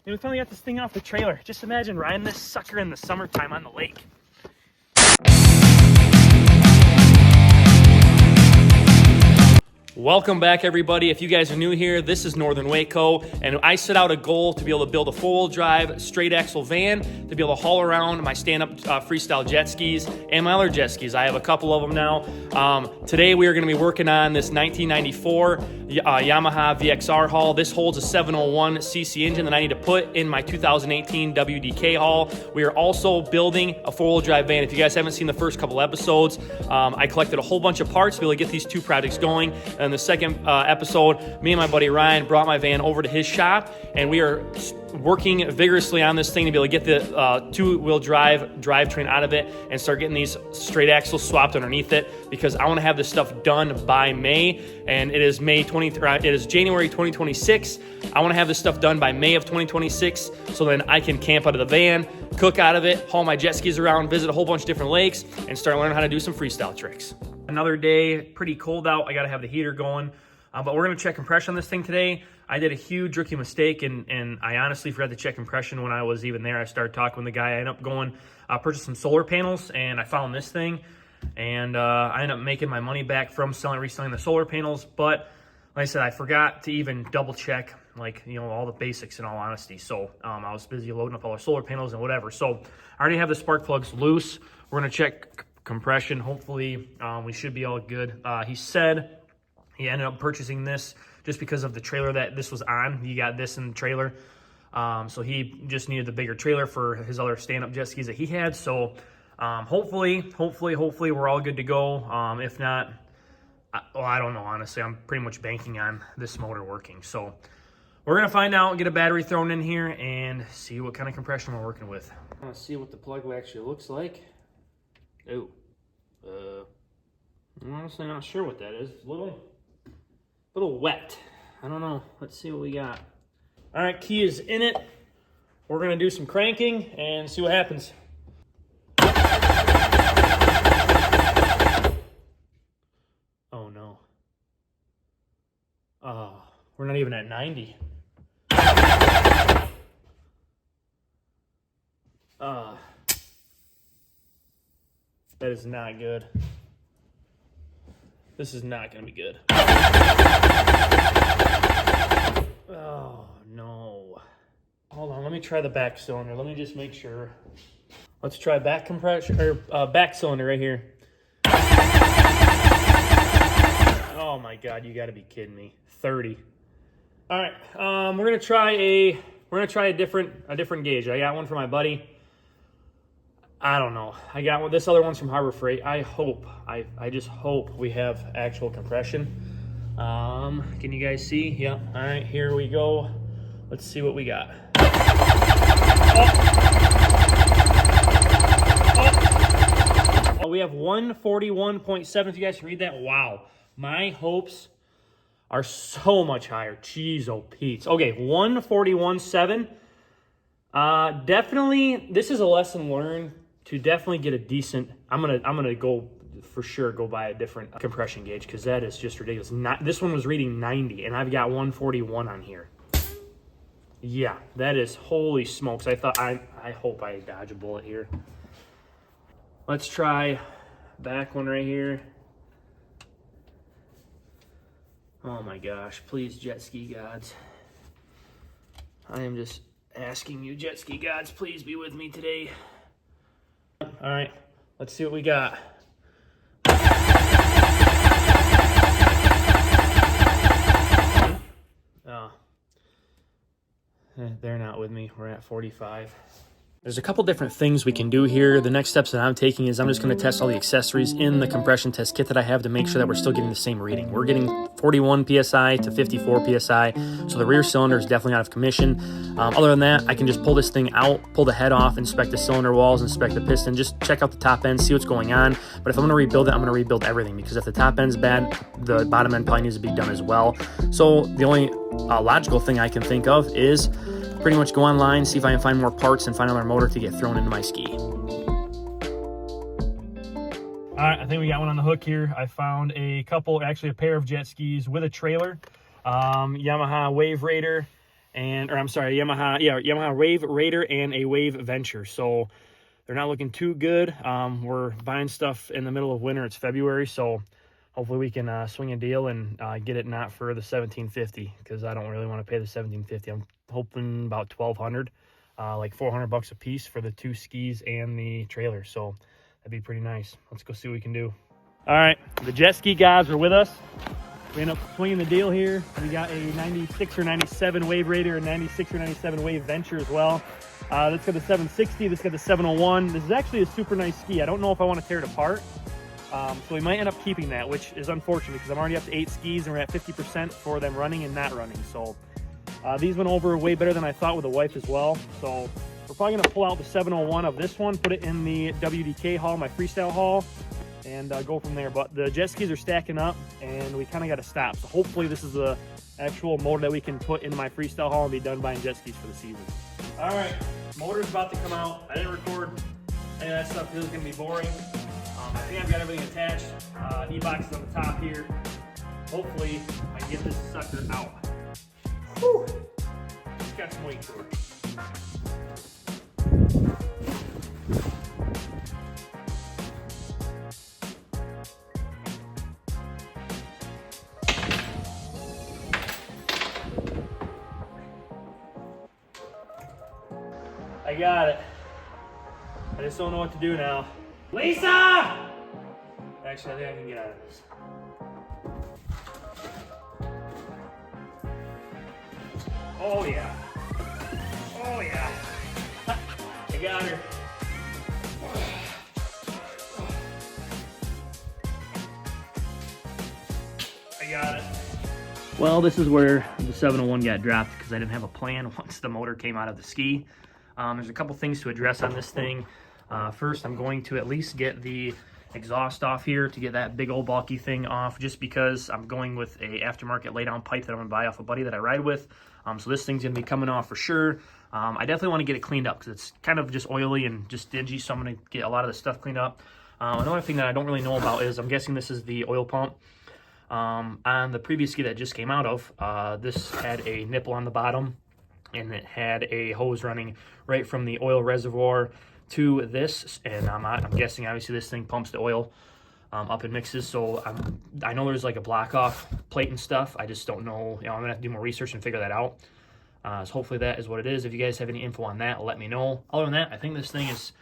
And we finally got this thing off the trailer. Just imagine riding this sucker in the summertime on the lake. Welcome back, everybody. If you guys are new here, this is Northern Waco, and I set out a goal to be able to build a four-wheel drive, straight axle van to be able to haul around my stand-up freestyle jet skis and my other jet skis. I have a couple of them now. Today we are going to be working on this 1994 Yamaha VXR haul. This holds a 701cc engine that I need to put in my 2018 WDK haul. We are also building a four-wheel drive van. If you guys haven't seen the first couple episodes, I collected a whole bunch of parts to be able to get these two projects going. And the second episode, me and my buddy Ryan brought my van over to his shop, and we are working vigorously on this thing to be able to get the two-wheel drivetrain out of it and start getting these straight axles swapped underneath it, because I want to have this stuff done by May, and it is January 2026. I want to have this stuff done by May of 2026, so then I can camp out of the van, cook out of it, haul my jet skis around, visit a whole bunch of different lakes, and start learning how to do some freestyle tricks. Another day, pretty cold out. I got to have the heater going, but we're going to check compression on this thing today. I did a huge rookie mistake, and I honestly forgot to check compression when I was even there. I started talking with the guy. I ended up going, purchased some solar panels, and I found this thing, and I ended up making my money back from reselling the solar panels. But like I said, I forgot to even double check, all the basics in all honesty. So I was busy loading up all the solar panels and whatever. So I already have the spark plugs loose. We're going to check compression. Hopefully we should be all good. He said he ended up purchasing this just because of the trailer that this was on. He got this in the trailer, so he just needed the bigger trailer for his other stand-up jet skis that he had. So hopefully we're all good to go. If not, I don't know, honestly. I'm pretty much banking on this motor working. So we're gonna find out, get a battery thrown in here, and see what kind of compression we're working with. I want to see what the plug actually looks like. Oh, I'm honestly not sure what that is. It's a little wet. I don't know. Let's see what we got. All right, key is in it. We're gonna do some cranking and see what happens. Oh no. Oh, we're not even at 90. That is not good. This is not going to be good. Oh, no. Hold on, let me try the back cylinder. Let me just make sure. Let's try back compression, or back cylinder right here. Oh my God, you got to be kidding me. 30. All right, we're going to try a different gauge. I got one for my buddy. I don't know. I got one. This other one's from Harbor Freight. I just hope we have actual compression. Can you guys see? Yeah. All right, here we go. Let's see what we got. Oh, we have 141.7. If you guys can read that, wow. My hopes are so much higher. Jeez, oh Pete. Okay, 141.7. Definitely, this is a lesson learned to definitely get a decent. I'm gonna go for sure. Go buy a different compression gauge, because that is just ridiculous. This one was reading 90, and I've got 141 on here. Yeah, that is, holy smokes. I hope I dodge a bullet here. Let's try back one right here. Oh my gosh, please, jet ski gods. I am just asking you, jet ski gods, please be with me today. All right, let's see what we got. Oh, they're not with me. We're at 45. There's a couple different things we can do here. The next steps that I'm taking is I'm just going to test all the accessories in the compression test kit that I have to make sure that we're still getting the same reading. We're getting 41 PSI to 54 PSI, so the rear cylinder is definitely out of commission. Other than that, I can just pull this thing out, pull the head off, inspect the cylinder walls, inspect the piston, just check out the top end, see what's going on. But if I'm going to rebuild it, I'm going to rebuild everything, because if the top end's bad, the bottom end probably needs to be done as well. So the only logical thing I can think of is pretty much go online, see if I can find more parts and find another motor to get thrown into my ski. All right, I think we got one on the hook here. I found a pair of jet skis with a trailer, Yamaha Wave Raider, or I'm sorry, Yamaha Wave Raider and a Wave Venture. So they're not looking too good. We're buying stuff in the middle of winter. It's February, so hopefully we can swing a deal and get it not for the $1,750, because I don't really want to pay the $1,750. I'm hoping about $1,200, like $400 a piece for the 2 skis and the trailer. So that'd be pretty nice. Let's go see what we can do. All right, the jet ski guys are with us. We end up swinging the deal here. We got a 96 or 97 Wave Raider, a 96 or 97 Wave Venture as well. That's got the 760, this got the 701. This is actually a super nice ski. I don't know if I want to tear it apart. So we might end up keeping that, which is unfortunate because I'm already up to 8 skis and we're at 50% for them running and not running. So these went over way better than I thought with the wife as well. So we're probably going to pull out the 701 of this one, put it in the WDK haul, my freestyle haul, and go from there. But the jet skis are stacking up and we kind of got to stop. So hopefully this is the actual motor that we can put in my freestyle haul and be done buying jet skis for the season. All right, motor's about to come out. I didn't record any of that stuff because it's going to be boring. I think I've got everything attached. E-box is on the top here. Hopefully I can get this sucker out. Whew. Just got some weight to it. I got it. I just don't know what to do now. Lisa! Actually, I think I can get out of this. Oh yeah. Oh yeah. I got her. I got it. Well, this is where the 701 got dropped because I didn't have a plan once the motor came out of the ski. There's a couple things to address on this thing. First, I'm going to at least get the exhaust off here to get that big old bulky thing off, just because I'm going with a aftermarket laydown pipe that I'm gonna buy off a buddy that I ride with. So this thing's gonna be coming off for sure. I definitely want to get it cleaned up because it's kind of just oily and just dingy, so I'm gonna get a lot of the stuff cleaned up. Another thing that I don't really know about is, I'm guessing this is the oil pump. On the previous ski that just came out of, this had a nipple on the bottom and it had a hose running right from the oil reservoir to this, and I'm guessing obviously this thing pumps the oil up and mixes. So I know there's like a block off plate and stuff. I just don't know. I'm gonna have to do more research and figure that out. So hopefully that is what it is. If you guys have any info on that, let me know. Other than that, I think this thing is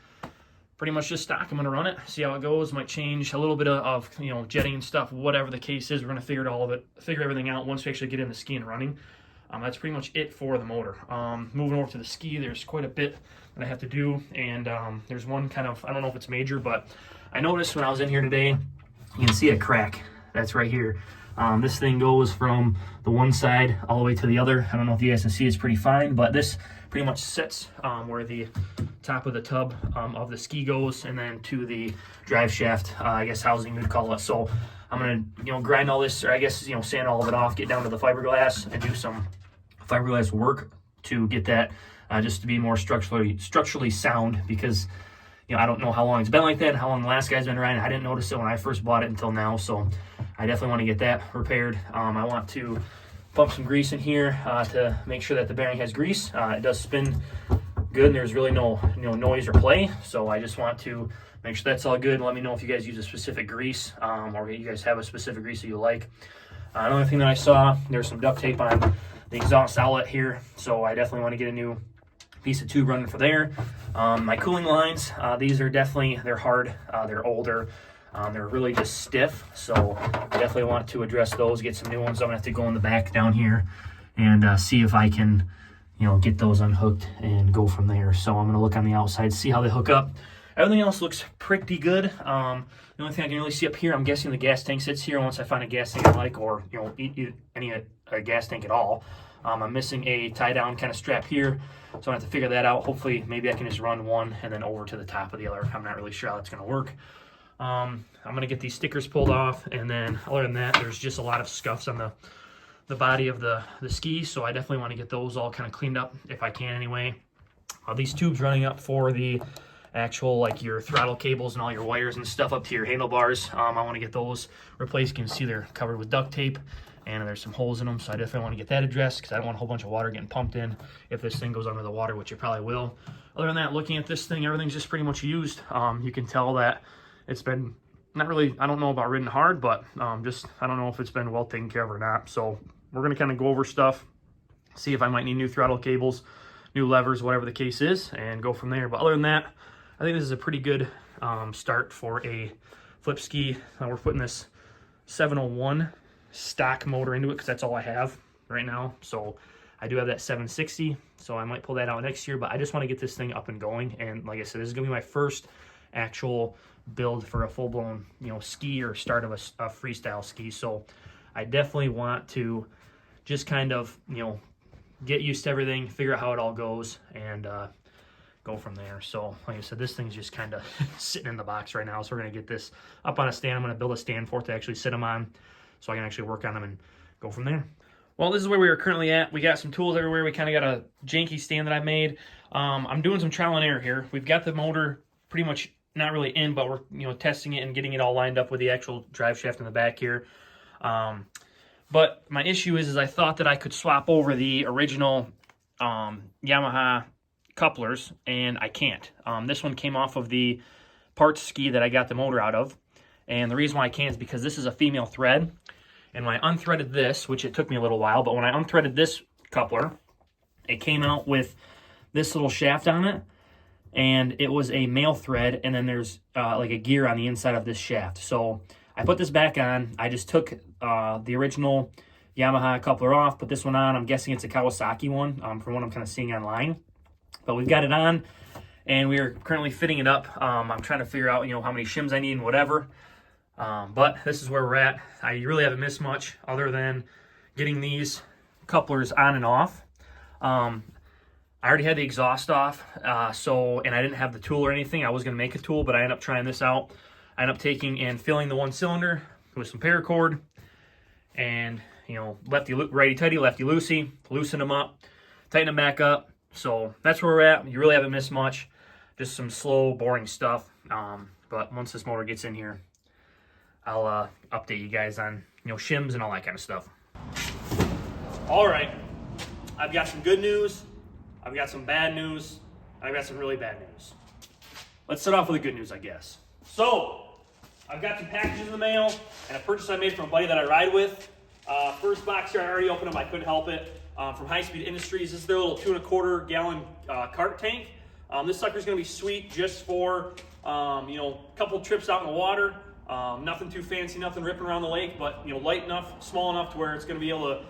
pretty much just stock. I'm gonna run it, see how it goes. Might change a little bit of jetting and stuff, whatever the case is. We're gonna figure everything out once we actually get in the ski and running. That's pretty much it for the motor. Moving over to the ski, there's quite a bit that I have to do, and there's one kind of, I don't know if it's major, but I noticed when I was in here today, you can see a crack that's right here. This thing goes from the one side all the way to the other. I don't know if you guys can see, it's pretty fine, but this pretty much sits where the top of the tub of the ski goes, and then to the drive shaft, I guess housing you'd call it. So I'm gonna grind all this, or I guess sand all of it off, get down to the fiberglass and do some fiberglass work to get that just to be more structurally sound, because I don't know how long it's been like that, how long the last guy's been riding. I didn't notice it when I first bought it until now, so I definitely want to get that repaired. I want to pump some grease in here to make sure that the bearing has grease. It does spin good and there's really no noise or play, so I just want to make sure that's all good. Let me know if you guys use a specific grease or you guys have a specific grease that you like. Another thing that I saw, there's some duct tape on the exhaust outlet here, so I definitely want to get a new piece of tube running for there. My cooling lines, these are definitely, they're hard, they're older, they're really just stiff, so I definitely want to address those, get some new ones. I'm gonna have to go in the back down here and see if I can get those unhooked and go from there. So I'm gonna look on the outside, see how they hook up. Everything else looks pretty good. The only thing I can really see up here, I'm guessing the gas tank sits here. Once I find a gas tank I like, or any gas tank at all. I'm missing a tie down kind of strap here, so I'm gonna have to figure that out. Hopefully maybe I can just run one and then over to the top of the other. I'm not really sure how that's gonna work. I'm gonna get these stickers pulled off, and then other than that, there's just a lot of scuffs on the body of the ski, so I definitely want to get those all kind of cleaned up if I can anyway. These tubes running up for the actual, like your throttle cables and all your wires and stuff up to your handlebars, I want to get those replaced. You can see they're covered with duct tape, and there's some holes in them, so I definitely want to get that addressed because I don't want a whole bunch of water getting pumped in if this thing goes under the water, which it probably will. Other than that, looking at this thing, everything's just pretty much used. You can tell that it's been not really, I don't know about ridden hard, but just, I don't know if it's been well taken care of or not. So we're going to kind of go over stuff, see if I might need new throttle cables, new levers, whatever the case is, and go from there. But other than that, I think this is a pretty good start for a flip ski. We're putting this 701 stock motor into it because that's all I have right now. So I do have that 760, so I might pull that out next year, but I just want to get this thing up and going. And like I said, this is going to be my first actual build for a full-blown, you know, ski or start of a freestyle ski. So I definitely want to just kind of, you know, get used to everything, figure out how it all goes, and go from there. So like I said, this thing's just kind of sitting in the box right now, so we're going to get this up on a stand. I'm going to build a stand for it to actually sit them on so I can actually work on them and go from there. Well, this is where we are currently at. We got some tools everywhere. We kind of got a janky stand that I made. I'm doing some trial and error here. We've got the motor pretty much not really in, but we're, you know, testing it and getting it all lined up with the actual drive shaft in the back here. But my issue is I thought that I could swap over the original Yamaha couplers, and I can't. This one came off of the parts ski that I got the motor out of, and the reason why I can't is because this is a female thread, and when I unthreaded this, which it took me a little while, but when I unthreaded this coupler, it came out with this little shaft on it, and it was a male thread, and then there's like a gear on the inside of this shaft. So I put this back on. I just took the original Yamaha coupler off, put this one on. I'm guessing it's a Kawasaki one from what I'm kind of seeing online. But we've got it on, and we are currently fitting it up. I'm trying to figure out, you know, how many shims I need and whatever. But this is where we're at. I really haven't missed much other than getting these couplers on and off. I already had the exhaust off, and I didn't have the tool or anything. I was going to make a tool, but I ended up trying this out. I ended up taking and filling the one cylinder with some paracord, and, you know, lefty righty tighty, lefty loosey, loosen them up, tighten them back up. So that's where we're at. You really haven't missed much. Just some slow, boring stuff. But once this motor gets in here, I'll update you guys on, you know, shims and all that kind of stuff. All right, I've got some good news. I've got some bad news. I've got some really bad news. Let's start off with the good news, I guess. So, I've got some packages in the mail and a purchase I made from a buddy that I ride with. First box here, I already opened them. I couldn't help it. From High Speed Industries. This is their little 2.25 gallon cart tank. This sucker's going to be sweet just for, you know, a couple trips out in the water. Nothing too fancy, nothing ripping around the lake, but, you know, light enough, small enough to where it's going to be able to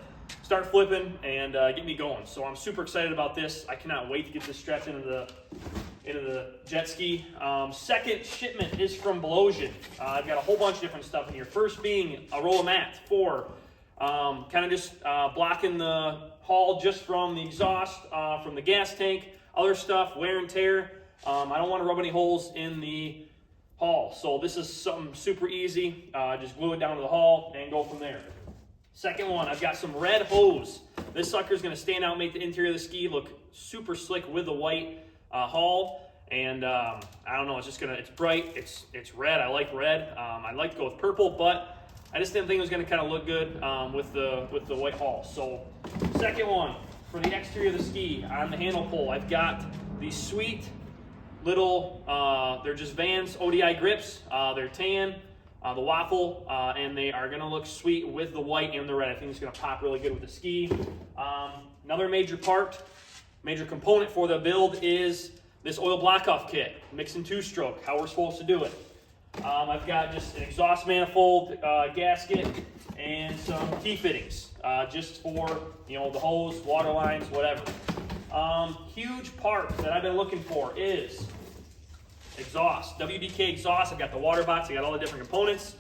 start flipping and get me going. So I'm super excited about this. I cannot wait to get this strapped into the jet ski. Second shipment is from Voyage. I've got a whole bunch of different stuff in here. First being a roll of mat for kind of just blocking the haul just from the exhaust, from the gas tank, other stuff, wear and tear. I don't want to rub any holes in the hull. So this is something super easy. Just glue it down to the hull and go from there. Second one, I've got some red hose. This sucker is going to stand out, make the interior of the ski look super slick with the white hull. And I don't know, it's just gonna, it's bright, it's red. I like red. I'd like to go with purple, but I just didn't think it was gonna kind of look good with the white hull. So second one, for the exterior of the ski on the handle pole, I've got these sweet little, they're just Vans ODI grips. They're tan, the waffle, and they are gonna look sweet with the white and the red. I think it's gonna pop really good with the ski. Another major component for the build is this oil block-off kit, mix and two-stroke, how we're supposed to do it. I've got just an exhaust manifold gasket and some T-fittings, just for, you know, the hose, water lines, whatever. Huge part that I've been looking for is exhaust, WDK exhaust. I've got the water box, I got all the different components,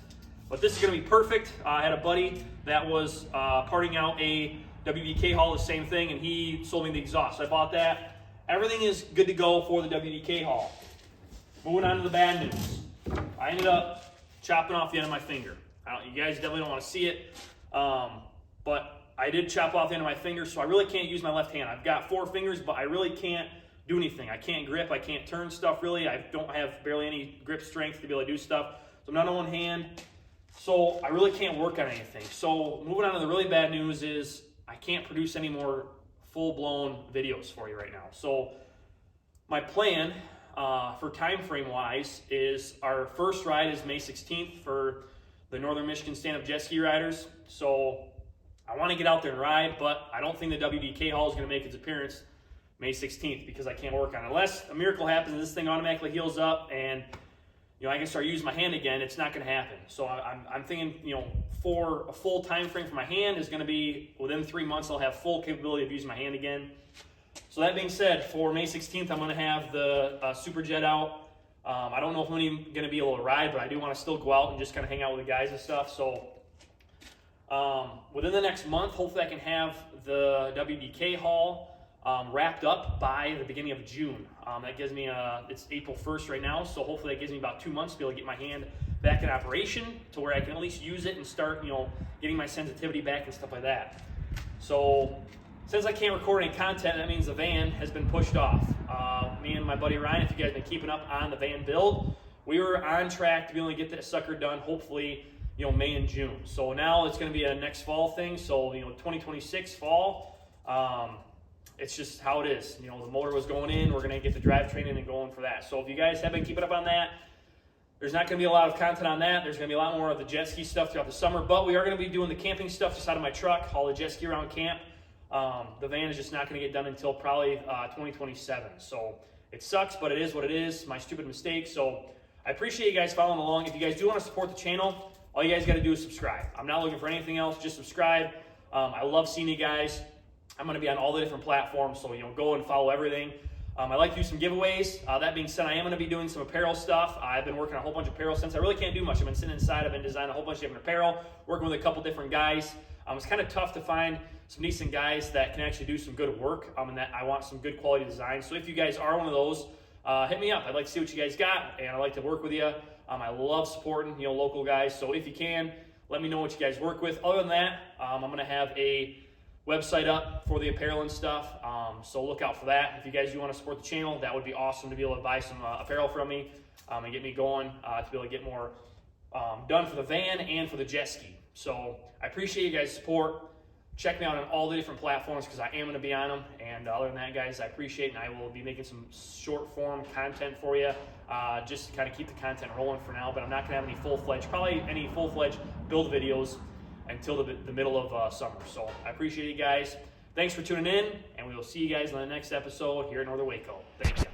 but this is gonna be perfect. I had a buddy that was parting out a WDK haul, the same thing, and he sold me the exhaust. So I bought that. Everything is good to go for the WDK haul. Moving on to the bad news. I ended up chopping off the end of my finger. You guys definitely don't want to see it, but I did chop off the end of my finger, so I really can't use my left hand. I've got 4 fingers, but I really can't do anything. I can't grip, I can't turn stuff really. I don't have barely any grip strength to be able to do stuff. So I'm not on one hand. So I really can't work on anything. So moving on to the really bad news is I can't produce any more full-blown videos for you right now. So my plan for time frame wise is our first ride is May 16th for the Northern Michigan stand-up jet ski riders. So I want to get out there and ride, but I don't think the WDK Hall is going to make its appearance May 16th because I can't work on it. Unless a miracle happens and this thing automatically heals up and I can start using my hand again, it's not going to happen. So I'm thinking, for a full time frame for my hand is going to be within 3 months I'll have full capability of using my hand again. So that being said, for May 16th I'm going to have the superjet out. I don't know if I'm going to be able to ride, but I do want to still go out and just kind of hang out with the guys and stuff. So within the next month, hopefully I can have the WDK Hall wrapped up by the beginning of June. That gives me, it's April 1st right now, so hopefully that gives me about 2 months to be able to get my hand back in operation to where I can at least use it and start, getting my sensitivity back and stuff like that. So since I can't record any content, that means the van has been pushed off. Me and my buddy Ryan, if you guys have been keeping up on the van build, we were on track to be able to get that sucker done, hopefully, May and June. So now it's going to be a next fall thing. So, 2026 fall, it's just how it is. The motor was going in. We're going to get the drivetrain in and going for that. So if you guys have been keeping up on that, there's not going to be a lot of content on that. There's going to be a lot more of the jet ski stuff throughout the summer, but we are going to be doing the camping stuff just out of my truck, haul the jet ski around camp. The van is just not going to get done until probably 2027. So it sucks, but it is what it is. My stupid mistake. So I appreciate you guys following along. If you guys do want to support the channel, all you guys got to do is subscribe. I'm not looking for anything else. Just subscribe. I love seeing you guys. I'm going to be on all the different platforms, so go and follow everything. I like to do some giveaways. That being said, I am going to be doing some apparel stuff. I've been working on a whole bunch of apparel since I really can't do much. I've been sitting inside. I've been designing a whole bunch of different apparel, working with a couple different guys. It's kind of tough to find some decent guys that can actually do some good work, and that I want some good quality design. So if you guys are one of those, hit me up. I'd like to see what you guys got, and I'd like to work with you. I love supporting local guys. So if you can, let me know what you guys work with. Other than that, I'm going to have a website up for the apparel and stuff, so look out for that. If you guys do want to support the channel, that would be awesome to be able to buy some apparel from me and get me going to be able to get more done for the van and for the jet ski. So I appreciate you guys' support. Check me out on all the different platforms because I am going to be on them. And other than that, guys, I appreciate it, and I will be making some short form content for you just to kind of keep the content rolling for now. But I'm not going to have any full-fledged build videos until the middle of summer. So I appreciate you guys. Thanks for tuning in, and we will see you guys in the next episode here in Northern Waco. Thank you.